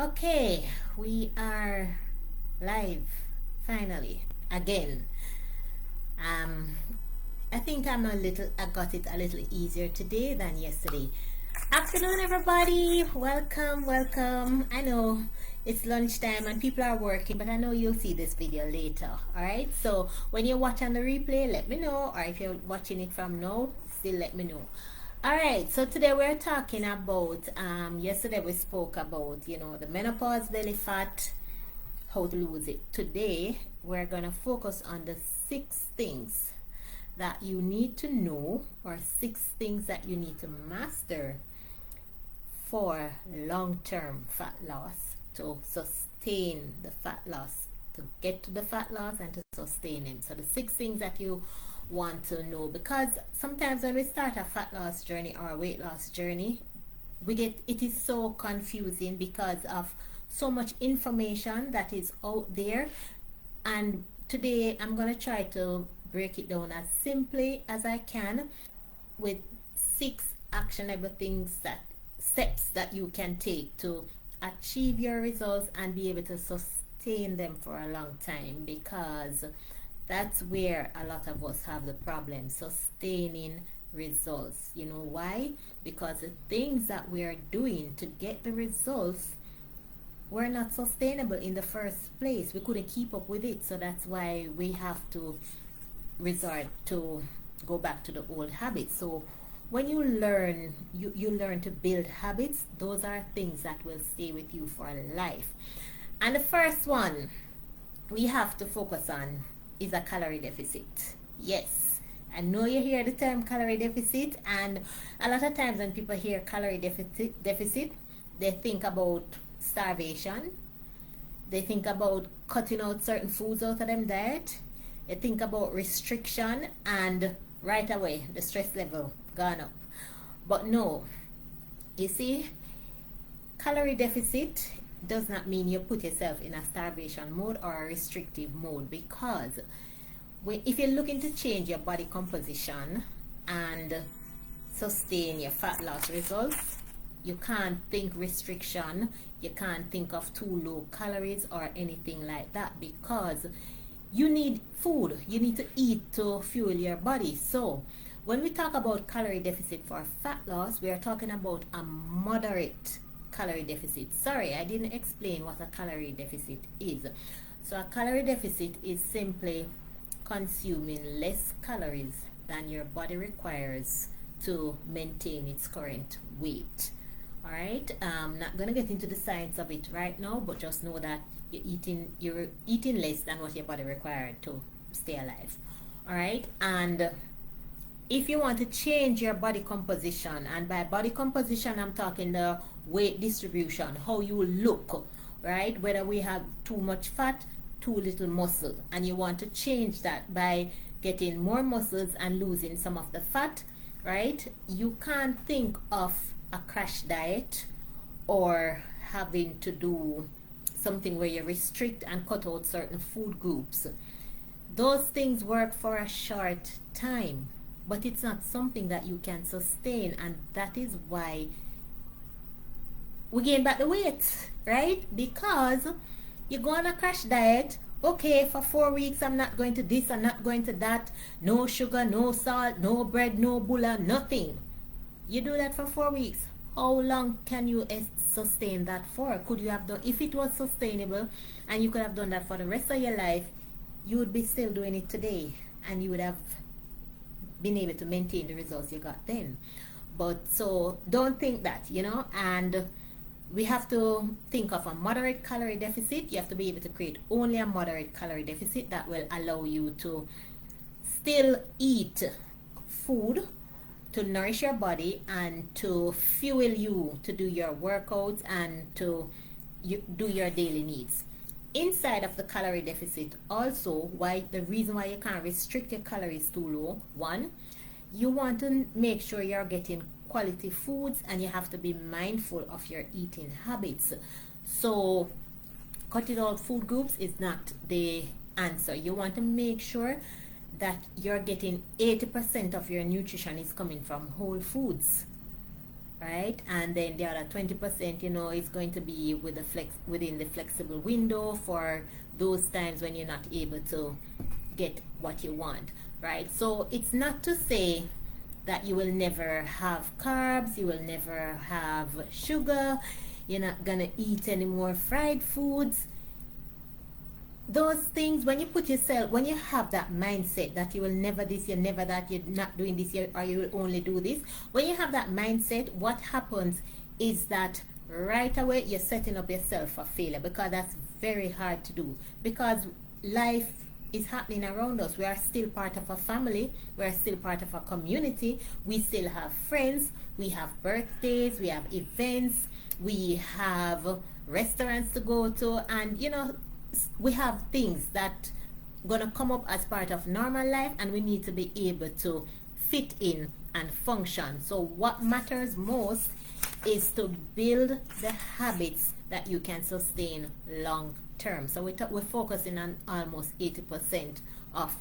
Okay, we are live finally again. Um, I think I got it a little easier today than yesterday. Afternoon, everybody. Welcome, welcome. I know it's lunchtime and people are working, but I know you'll see this video later. All right. So when you watch on the replay, let me know, or if you're watching it from now, still let me know. All right, so today we're talking about yesterday we spoke about the menopause, belly fat, how to lose it. Today we're going to focus on the 6 things that you need to know, or 6 things that you need to master for long-term fat loss, to sustain the fat loss, to get to the fat loss and to sustain it. So the 6 things that you want to know, because sometimes when we start a fat loss journey or a weight loss journey, it is so confusing because of so much information that is out there. And today I'm going to try to break it down as simply as I can with 6 actionable steps that you can take to achieve your results and be able to sustain them for a long time, because that's where a lot of us have the problem, sustaining results. You know why? Because the things that we are doing to get the results were not sustainable in the first place. We couldn't keep up with it, so that's why we have to resort to go back to the old habits. So when you learn, you learn to build habits. Those are things that will stay with you for life. And the first one we have to focus on is a calorie deficit. Yes, I know you hear the term calorie deficit, and a lot of times when people hear calorie deficit, they think about starvation. They think about cutting out certain foods out of them diet. They think about restriction, and right away the stress level gone up. But no, you see, calorie deficit does not mean you put yourself in a starvation mode or a restrictive mode, because if you're looking to change your body composition and sustain your fat loss results, you can't think restriction, you can't think of too low calories or anything like that, because you need food, you need to eat to fuel your body. So when we talk about calorie deficit for fat loss, we are talking about a moderate calorie deficit. Sorry, I didn't explain what a calorie deficit is. So a calorie deficit is simply consuming less calories than your body requires to maintain its current weight. All right, I'm not gonna get into the science of it right now, but just know that you're eating less than what your body required to stay alive. All right, and if you want to change your body composition, and by body composition I'm talking the weight distribution, how you look, right? Whether we have too much fat, too little muscle, and you want to change that by getting more muscles and losing some of the fat, right? You can't think of a crash diet or having to do something where you restrict and cut out certain food groups. Those things work for a short time, but it's not something that you can sustain, and that is why we gain back the weight, right? Because you go on a crash diet. Okay, for 4 weeks I'm not going to this, I'm not going to that, no sugar, no salt, no bread, no bulla, nothing. You do that for 4 weeks. How long can you sustain that for? Could you have done, if it was sustainable and you could have done that for the rest of your life, you would be still doing it today, and you would have been able to maintain the results you got then. But so don't think that, and we have to think of a moderate calorie deficit. You have to be able to create only a moderate calorie deficit that will allow you to still eat food to nourish your body and to fuel you to do your workouts and to do your daily needs. Inside of the calorie deficit also, the reason why you can't restrict your calories too low, one, you want to make sure you're getting quality foods, and you have to be mindful of your eating habits. So cutting out food groups is not the answer. You want to make sure that you're getting 80% of your nutrition is coming from whole foods. right? And then the other 20%, is going to be with within the flexible window for those times when you're not able to get what you want, right? So it's not to say that you will never have carbs, you will never have sugar, you're not gonna eat any more fried foods. Those things, when you have that mindset that you will never this, you're never that, you're not doing this, or you will only do this, when you have that mindset, what happens is that right away you're setting up yourself for failure, because that's very hard to do, because life is happening around us. We are still part of a family, we are still part of a community, we still have friends, we have birthdays, we have events, we have restaurants to go to, and we have things that gonna come up as part of normal life, and we need to be able to fit in and function. So what matters most is to build the habits that you can sustain long term. So we're focusing on almost 80% of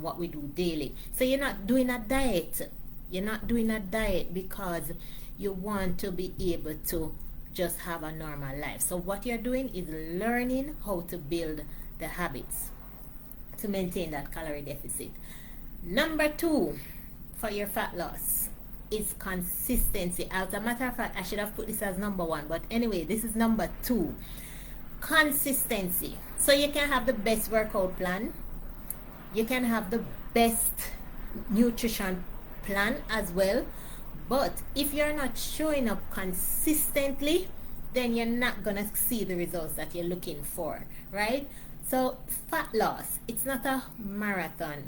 what we do daily. So you're not doing a diet. You're not doing a diet because you want to be able to just have a normal life. So what you're doing is learning how to build the habits to maintain that calorie deficit. Number 2 for your fat loss is consistency. As a matter of fact, I should have put this as number 1, but anyway, this is number 2. Consistency. So you can have the best workout plan, you can have the best nutrition plan as well, but if you're not showing up consistently, then you're not gonna see the results that you're looking for, right? So fat loss, it's not a marathon.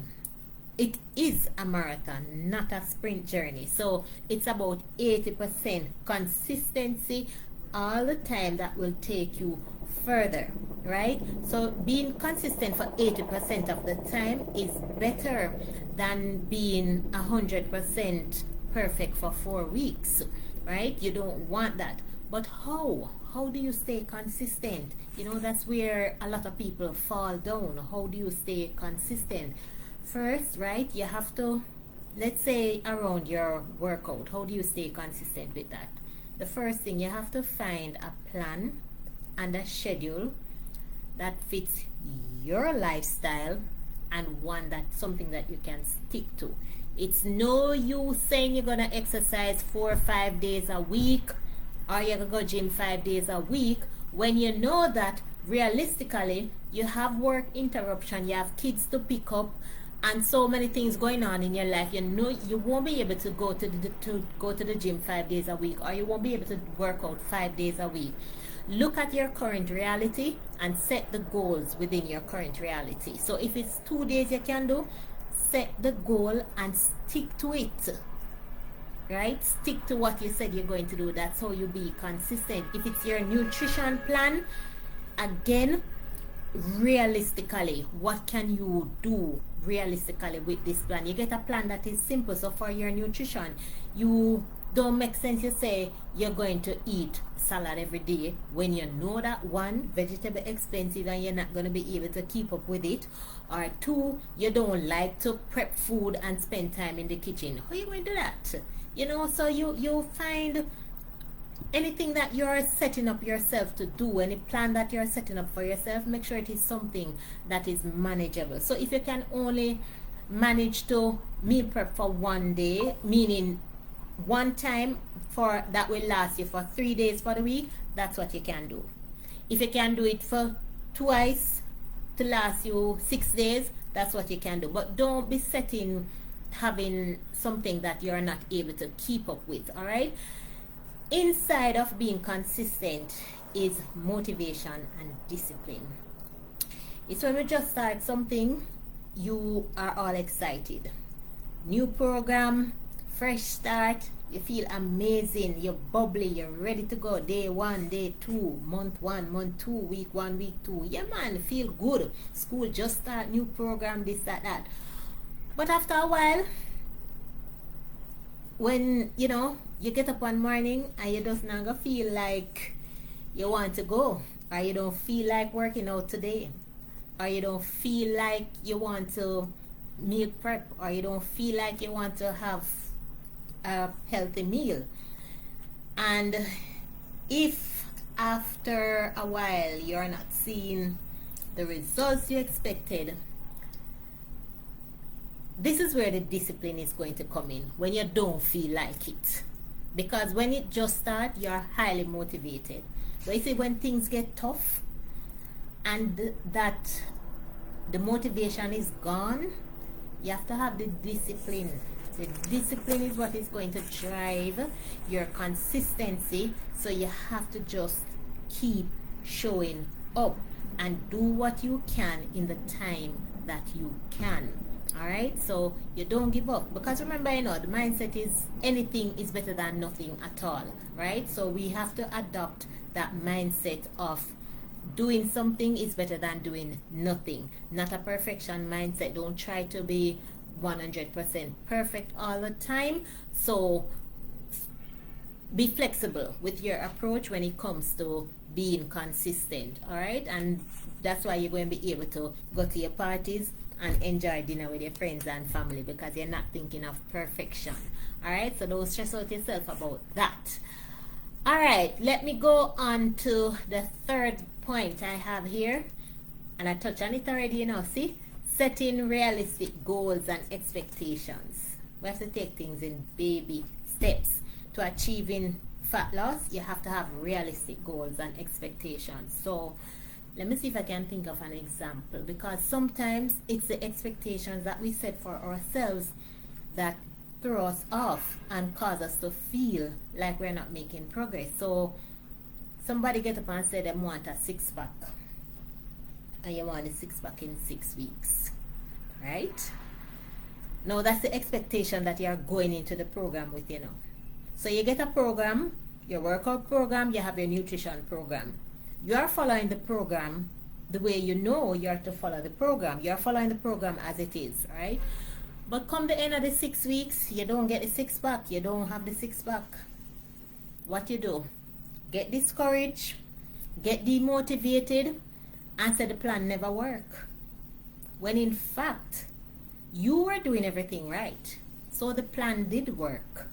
It is a marathon, not a sprint journey. So it's about 80% consistency all the time that will take you further, right? So being consistent for 80% of the time is better than being 100% perfect for 4 weeks, right? You don't want that. But how do you stay consistent? That's where a lot of people fall down. How do you stay consistent? First, right, you have to, let's say around your workout, how do you stay consistent with that? The first thing, you have to find a plan and a schedule that fits your lifestyle, and something that you can stick to. It's no use saying you're gonna exercise 4 or 5 days a week, or you're gonna go gym 5 days a week, when you know that realistically you have work interruption, you have kids to pick up, and so many things going on in your life. You won't be able to go to the gym 5 days a week, or you won't be able to work out 5 days a week. Look at your current reality and set the goals within your current reality. So if it's 2 days you can do, set the goal and stick to it, right? Stick to what you said you're going to do. That's how you be consistent. If it's your nutrition plan, again, realistically, what can you do realistically with this plan? You get a plan that is simple. So for your nutrition, you don't make sense you say you're going to eat salad every day when you know that 1, vegetable expensive and you're not going to be able to keep up with it, or 2, you don't like to prep food and spend time in the kitchen. How are you going to do that? So you find anything that you're setting up yourself to do, any plan that you're setting up for yourself, make sure it is something that is manageable. So if you can only manage to meal prep for 1 day, meaning one time for that will last you for 3 days for the week, that's what you can do. If you can do it for twice to last you 6 days, that's what you can do. But don't be having something that you're not able to keep up with. All right, inside of being consistent is motivation and discipline. It's when we just start something, you are all excited. New program, fresh start, you feel amazing, you're bubbly, you're ready to go. Day 1, day 2, month 1, month 2, week 1, week 2. Yeah man, feel good. School just start, new program, this, that. But after a while, when you get up one morning and you just not gonna feel like you want to go, or you don't feel like working out today, or you don't feel like you want to meal prep, or you don't feel like you want to have a healthy meal, And if after a while you're not seeing the results you expected, this is where the discipline is going to come in, when you don't feel like it. Because when it just starts, you're highly motivated. But you see, when things get tough and that the motivation is gone, you have to have the discipline. The discipline is what is going to drive your consistency. So you have to just keep showing up and do what you can in the time that you can. All right, so you don't give up, because remember, the mindset is anything is better than nothing at all, right? So we have to adopt that mindset of doing something is better than doing nothing. Not a perfection mindset. Don't try to be 100% perfect all the time. So be flexible with your approach when it comes to being consistent. All right, and that's why you're going to be able to go to your parties and enjoy dinner with your friends and family, because you're not thinking of perfection. All right, so don't stress out yourself about that. All right, let me go on to the third point I have here, and I touched on it already. See, setting realistic goals and expectations. We have to take things in baby steps. To achieving fat loss, you have to have realistic goals and expectations. So let me see if I can think of an example, because sometimes it's the expectations that we set for ourselves that throw us off and cause us to feel like we're not making progress. So somebody get up and say they want a 6-pack, and you want a 6-pack in 6 weeks, right? Now that's the expectation that you're going into the program with. So you get a program, your workout program, you have your nutrition program. You are following the program the way you are to follow the program. You are following the program as it is, right? But come the end of the 6 weeks, you don't get the 6-pack. You don't have the 6-pack. What you do? Get discouraged, get demotivated, and say the plan never worked. When in fact, you were doing everything right. So the plan did work.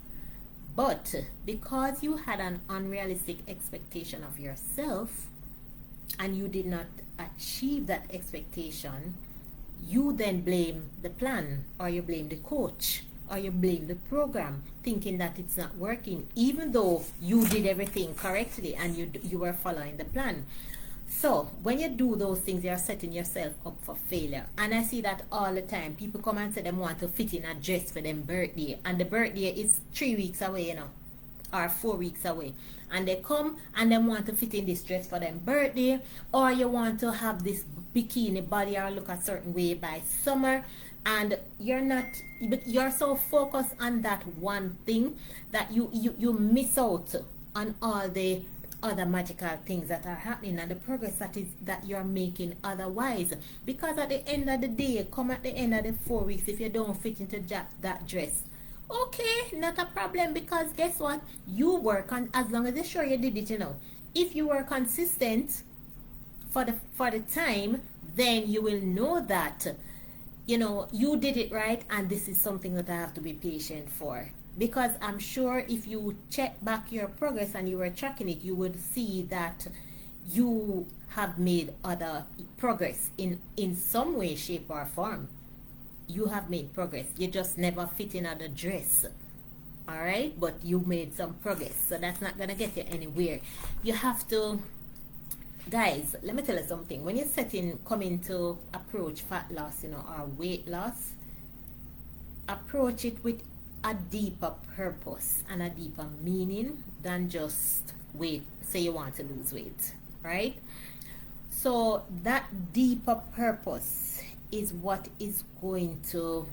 But because you had an unrealistic expectation of yourself, and you did not achieve that expectation, you then blame the plan, or you blame the coach, or you blame the program, thinking that it's not working, even though you did everything correctly and you were following the plan. So when you do those things, you're setting yourself up for failure. And I see that all the time. People come and say they want to fit in a dress for their birthday, and the birthday is 3 weeks away, or 4 weeks away, and they come and they want to fit in this dress for their birthday, or you want to have this bikini body or look a certain way by summer, and you're so focused on that one thing that you miss out on all the other magical things that are happening and the progress that you're making otherwise. Because at the end of the day, come at the end of the 4 weeks, if you don't fit into that dress, okay, not a problem, because guess what, you work on, as long as you're sure you did it. If you were consistent for the time, then you will know that you did it right, and this is something that I have to be patient for. Because I'm sure if you check back your progress and you were tracking it, you would see that you have made other progress in some way, shape, or form. You have made progress. You just never fit in the dress. All right, but you made some progress, so that's not gonna get you anywhere. You have to, guys, let me tell you something. When you're coming to approach fat loss, or weight loss, approach it with a deeper purpose and a deeper meaning than just weight. Say you want to lose weight, right? So that deeper purpose is what is going to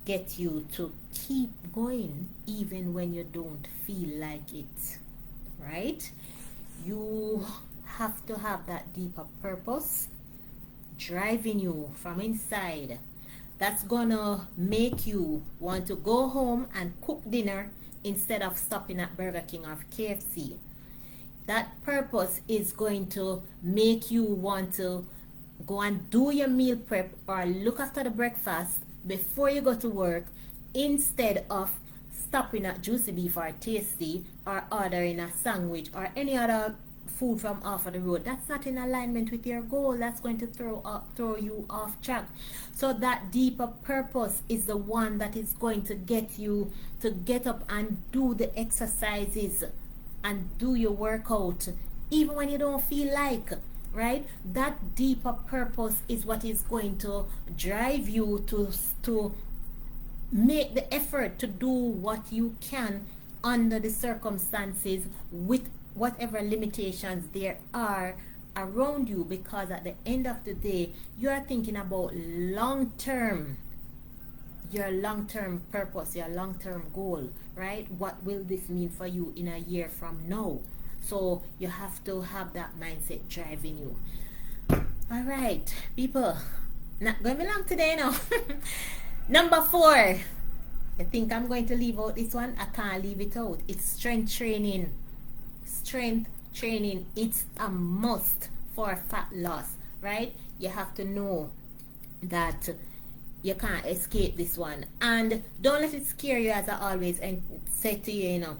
get you to keep going even when you don't feel like it, right? You have to have that deeper purpose driving you from inside. That's gonna make you want to go home and cook dinner instead of stopping at Burger King or KFC. That purpose is going to make you want to go and do your meal prep or look after the breakfast before you go to work, instead of stopping at Juicy Beef or Tasty or ordering a sandwich or any other food from off of the road, that's not in alignment with your goal. That's going to throw you off track. So that deeper purpose is the one that is going to get you to get up and do the exercises and do your workout even when you don't feel like, right? That deeper purpose is what is going to drive you to make the effort to do what you can under the circumstances with whatever limitations there are around you, because at the end of the day you are thinking about your long-term purpose, your long-term goal, right? What will this mean for you in a year from now? So you have to have that mindset driving you. All right, people, not going to be long today now. Number 4, I think I'm going to leave out this one. I can't leave it out. It's strength training. Strength training, it's a must for fat loss, right? You have to know that you can't escape this one, and don't let it scare you, as I always say to you,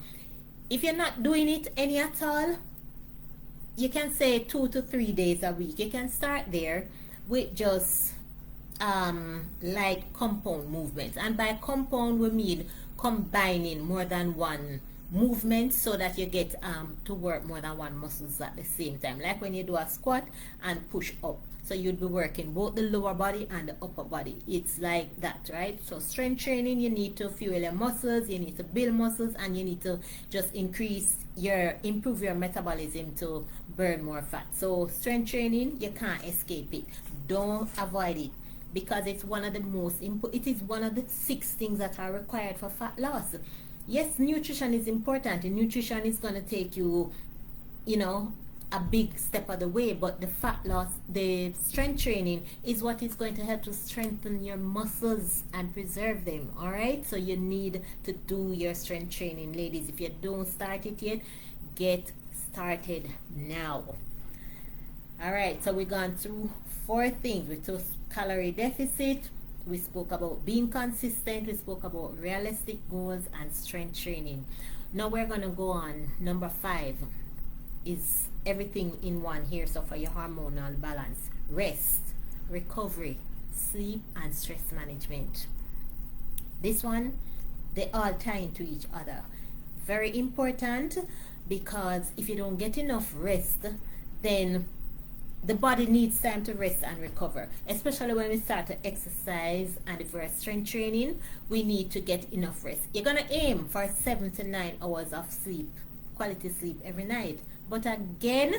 if you're not doing it any at all, you can say 2 to 3 days a week. You can start there with just like compound movements, and by compound we mean combining more than one movement so that you get to work more than one muscles at the same time, like when you do a squat and push up. So you'd be working both the lower body and the upper body. It's like that, right? So strength training, you need to fuel your muscles, you need to build muscles, and you need to just improve your metabolism to burn more fat. So strength training, you can't escape it. Don't avoid it, because it's one of the most important. It is one of the 6 things that are required for fat loss. Yes, nutrition is important, and nutrition is going to take you, a big step of the way, but the fat loss, the strength training is what is going to help to strengthen your muscles and preserve them. All right, so you need to do your strength training, ladies. If you don't start it yet, get started now. All right, so we've gone through 4 things. We took calorie deficit, we spoke about being consistent, we spoke about realistic goals, and strength training. Now we're going to go on number 5, is everything in one here. So for your hormonal balance, rest, recovery, sleep, and stress management. This one, they all tie into each other. Very important, because if you don't get enough rest, then the body needs time to rest and recover, especially when we start to exercise, and if we're strength training, we need to get enough rest. You're going to aim for 7 to 9 hours of sleep, quality sleep every night. But again,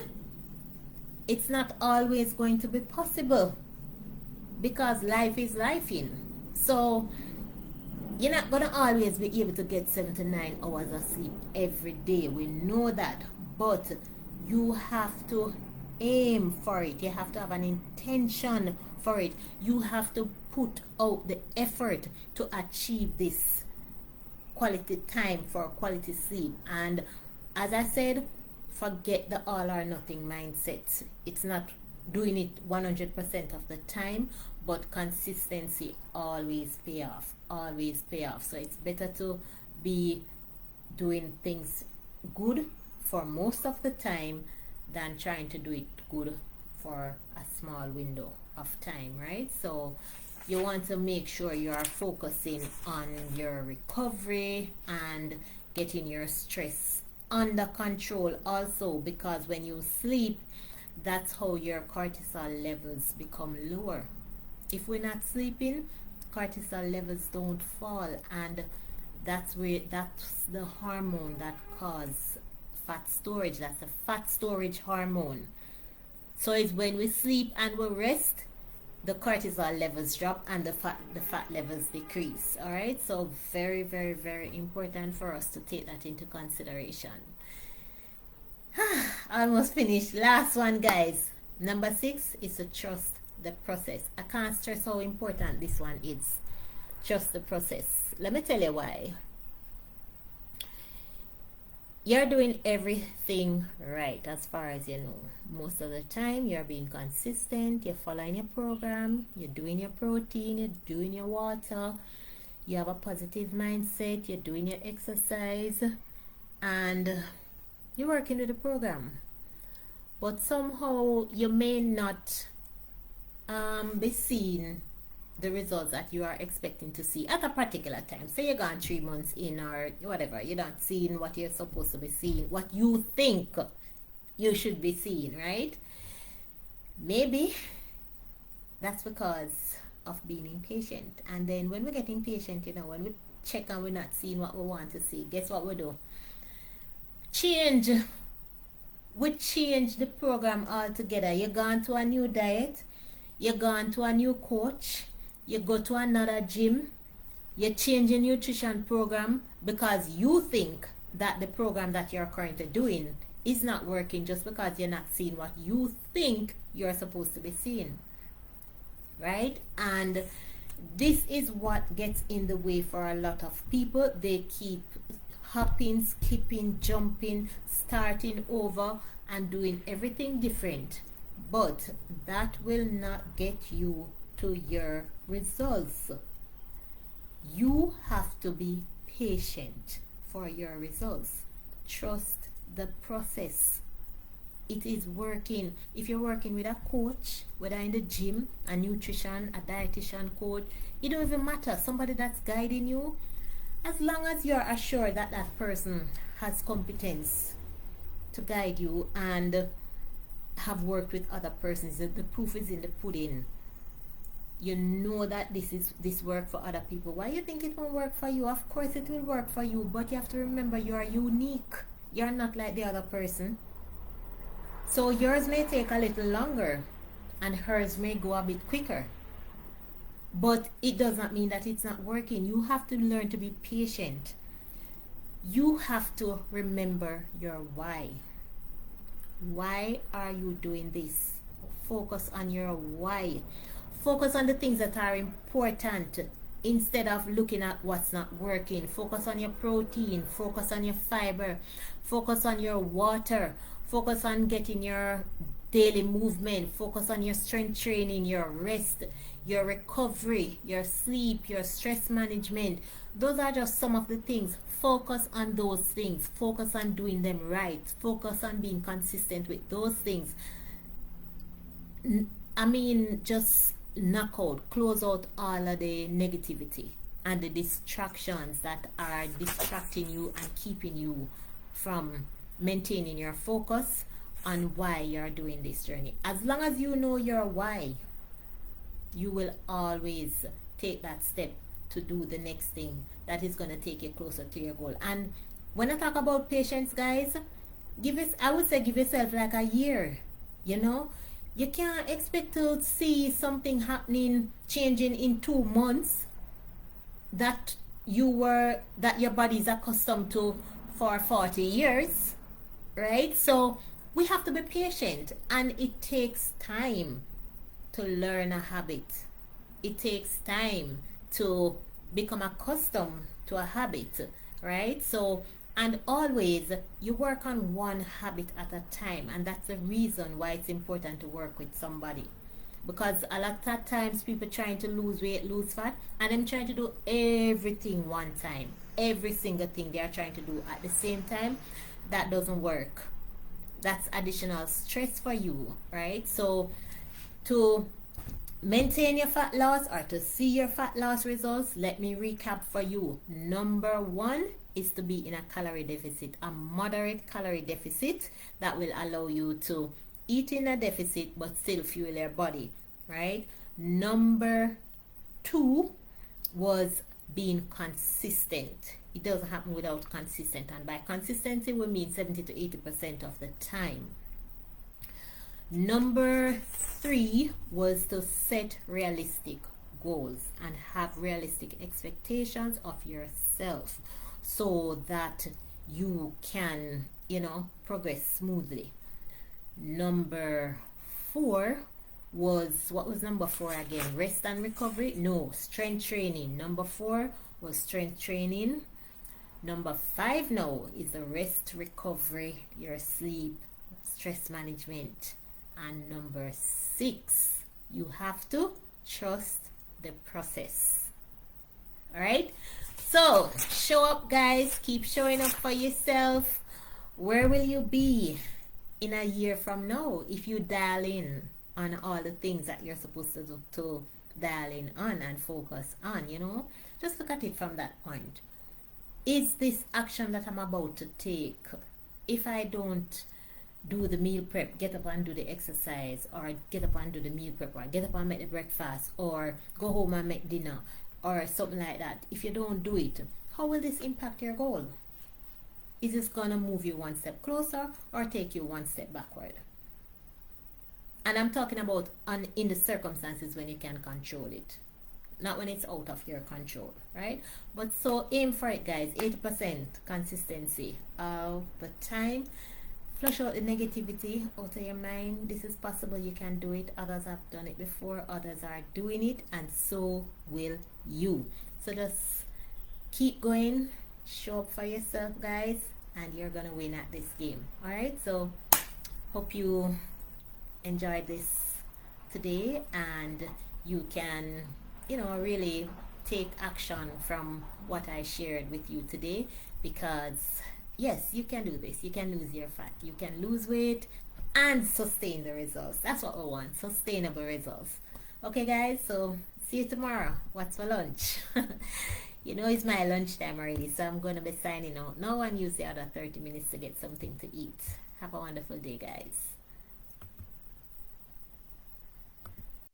it's not always going to be possible, because life is lifing. So you're not going to always be able to get 7 to 9 hours of sleep every day. We know that. But you have to aim for it. You have to have an intention for it. You have to put out the effort to achieve this quality time for quality sleep. And as I said, forget the all or nothing mindset. It's not doing it 100% of the time, but consistency always pay off. Always pay off. So it's better to be doing things good for most of the time than trying to do it good for a small window of time, right? So you want to make sure you are focusing on your recovery and getting your stress under control also, because when you sleep, that's how your cortisol levels become lower. If we're not sleeping, cortisol levels don't fall, and that's the hormone that causes fat storage. That's a fat storage hormone. So it's when we sleep and we rest, the cortisol levels drop and the fat levels decrease. All right, so very, very, very important for us to take that into consideration. Almost finished. Last one, guys. Number 6 is to trust the process. I can't stress how important this one is. Trust the process. Let me tell you why. You're doing everything right as far as you know. Most of the time, you're being consistent, you're following your program, you're doing your protein, you're doing your water, you have a positive mindset, you're doing your exercise, and you're working with the program. But somehow you may not be seeing the results that you are expecting to see at a particular time. Say you're gone 3 months in or whatever, you're not seeing what you're supposed to be seeing, what you think you should be seeing, right? Maybe that's because of being impatient. And then when we get impatient, when we check and we're not seeing what we want to see, guess what we do? We change the program altogether. You're gone to a new diet, you're gone to a new coach, you go to another gym, you change your nutrition program because you think that the program that you're currently doing is not working, just because you're not seeing what you think you're supposed to be seeing, right? And this is what gets in the way for a lot of people. They keep hopping, skipping, jumping, starting over and doing everything different, but that will not get you to your results. You have to be patient for your results. Trust the process. It is working. If you're working with a coach, whether in the gym, a nutrition, a dietitian coach, it don't even matter. Somebody that's guiding you, as long as you're assured that that person has competence to guide you and have worked with other persons, the proof is in the pudding. You know that this work for other people. Why you think it won't work for you? Of course it will work for you, but you have to remember you are unique. You're not like the other person. So yours may take a little longer and hers may go a bit quicker. But it does not mean that it's not working. You have to learn to be patient. You have to remember your why. Why are you doing this? Focus on your why. Focus on the things that are important instead of looking at what's not working. Focus on your protein. Focus on your fiber. Focus on your water. Focus on getting your daily movement. Focus on your strength training, your rest, your recovery, your sleep, your stress management. Those are just some of the things. Focus on those things. Focus on doing them right. Focus on being consistent with those things. Just knock out, close out all of the negativity and the distractions that are distracting you and keeping you from maintaining your focus on why you're doing this journey. As long as you know your why, you will always take that step to do the next thing that is going to take you closer to your goal. And when I talk about patience, guys, I would say give yourself like a year. You can't expect to see something happening, changing in 2 months that your body is accustomed to for 40 years, right? So we have to be patient, and it takes time to learn a habit. It takes time to become accustomed to a habit, right? So, and always you work on one habit at a time, and that's the reason why it's important to work with somebody, because a lot of times people trying to lose weight, lose fat, and them trying to do everything one time, every single thing they are trying to do at the same time. That doesn't work. That's additional stress for you, right? So to maintain your fat loss or to see your fat loss results, let me recap for you. Number 1 is to be in a calorie deficit, a moderate calorie deficit that will allow you to eat in a deficit but still fuel your body, right? Number 2 was being consistent. It doesn't happen without consistent, and by consistency we mean 70 to 80% of the time. Number 3 was to set realistic goals and have realistic expectations of yourself so that you can, progress smoothly. Number 4 was, what was number 4 again? Rest and recovery? No, strength training. Number 4 was strength training. Number 5 now is the rest, recovery, your sleep, stress management. And number 6, you have to trust the process. All right. So show up, guys. Keep showing up for yourself. Where will you be in a year from now if you dial in on all the things that you're supposed to do, to dial in on and focus on? Just look at it from that point. Is this action that I'm about to take, if I don't do the meal prep, get up and do the exercise, or get up and do the meal prep, or get up and make the breakfast, or go home and make dinner, or something like that, if you don't do it, how will this impact your goal? Is this gonna move you one step closer or take you one step backward? And I'm talking about in the circumstances when you can control it, not when it's out of your control, right? But so aim for it, guys. 80% consistency all the time. Flush out the negativity out of your mind. This is possible. You can do it. Others have done it before. Others are doing it, and so will you. So just keep going. Show up for yourself, guys, and you're gonna win at this game. All right. So hope you enjoyed this today, and you can, really take action from what I shared with you today, because yes, you can do this. You can lose your fat, you can lose weight, and sustain the results. That's what we want, sustainable results. Okay, guys, so see you tomorrow. What's for lunch? It's my lunchtime already, so I'm going to be signing out now and use the other 30 minutes to get something to eat. Have a wonderful day, guys.